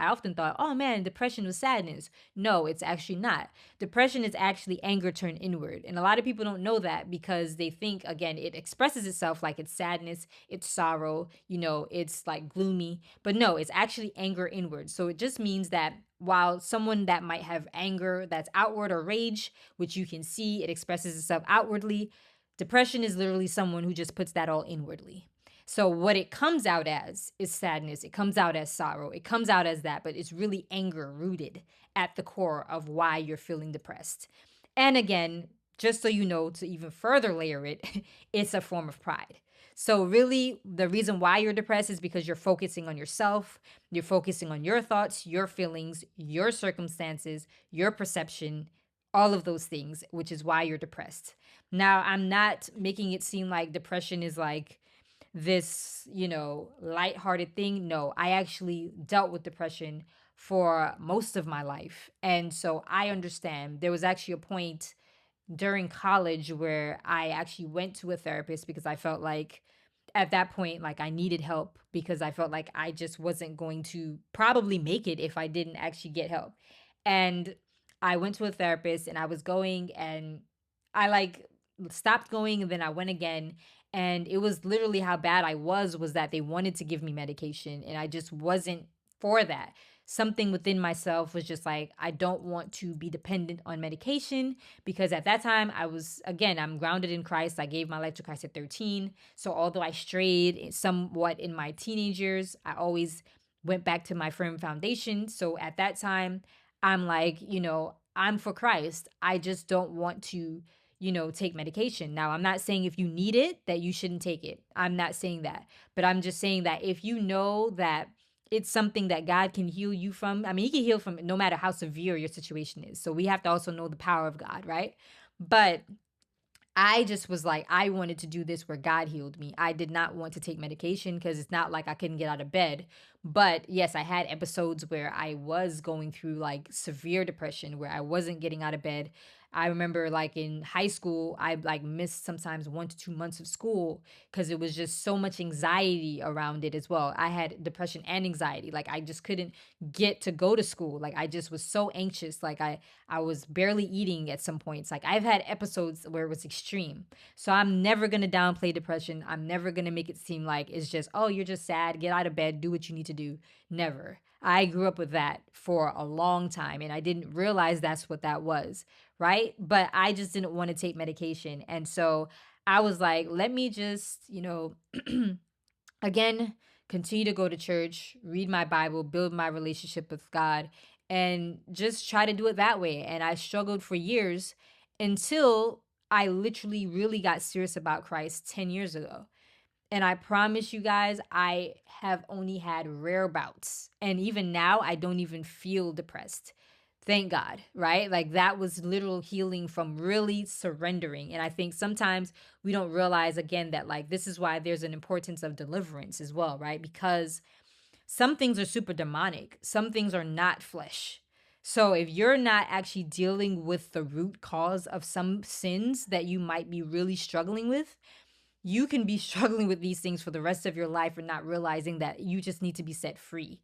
I often thought, oh man, depression was sadness. No, it's actually not. Depression is actually anger turned inward. And a lot of people don't know that because they think, again, it expresses itself like it's sadness, it's sorrow, it's like gloomy. But no, it's actually anger inward. So it just means that while someone that might have anger that's outward or rage, which you can see, it expresses itself outwardly, depression is literally someone who just puts that all inwardly. So what it comes out as is sadness. It comes out as sorrow. It comes out as that, but it's really anger rooted at the core of why you're feeling depressed. And again, just so you know, to even further layer it, it's a form of pride. So really, the reason why you're depressed is because you're focusing on yourself. You're focusing on your thoughts, your feelings, your circumstances, your perception, all of those things, which is why you're depressed. Now, I'm not making it seem like depression is like this, lighthearted thing. No, I actually dealt with depression for most of my life. And so I understand. There was actually a point during college where I actually went to a therapist because I felt like at that point, like I needed help because I felt like I just wasn't going to probably make it if I didn't actually get help. And I went to a therapist and I was going and I like stopped going and then I went again. And it was literally how bad I was that they wanted to give me medication and I just wasn't for that. Something within myself was just like, I don't want to be dependent on medication because at that time I was, again, I'm grounded in Christ. I gave my life to Christ at 13. So although I strayed somewhat in my teenage years, I always went back to my firm foundation. So at that time, I'm like, I'm for Christ. I just don't want to, take medication. Now, I'm not saying if you need it that you shouldn't take it. I'm not saying that. But I'm just saying that if you know that it's something that God can heal you from, I mean, He can heal from no matter how severe your situation is. So we have to also know the power of God, right? But I just was like, I wanted to do this where God healed me. I did not want to take medication because it's not like I couldn't get out of bed. But yes, I had episodes where I was going through like severe depression, where I wasn't getting out of bed. I remember like in high school, I like missed sometimes 1 to 2 months of school because it was just so much anxiety around it as well. I had depression and anxiety. Like I just couldn't get to go to school. Like I just was so anxious. Like I was barely eating at some points. Like I've had episodes where it was extreme. So I'm never going to downplay depression. I'm never going to make it seem like it's just, oh, you're just sad, get out of bed, do what you need to do. Never. I grew up with that for a long time and I didn't realize that's what that was, right? But I just didn't want to take medication. And so I was like, let me just, again, continue to go to church, read my Bible, build my relationship with God, and just try to do it that way. And I struggled for years until I literally really got serious about Christ 10 years ago. And I promise you guys, I have only had rare bouts. And even now, I don't even feel depressed. Thank God, right? Like that was literal healing from really surrendering. And I think sometimes we don't realize again that like this is why there's an importance of deliverance as well, right? Because some things are super demonic, some things are not flesh. So if you're not actually dealing with the root cause of some sins that you might be really struggling with, you can be struggling with these things for the rest of your life and not realizing that you just need to be set free.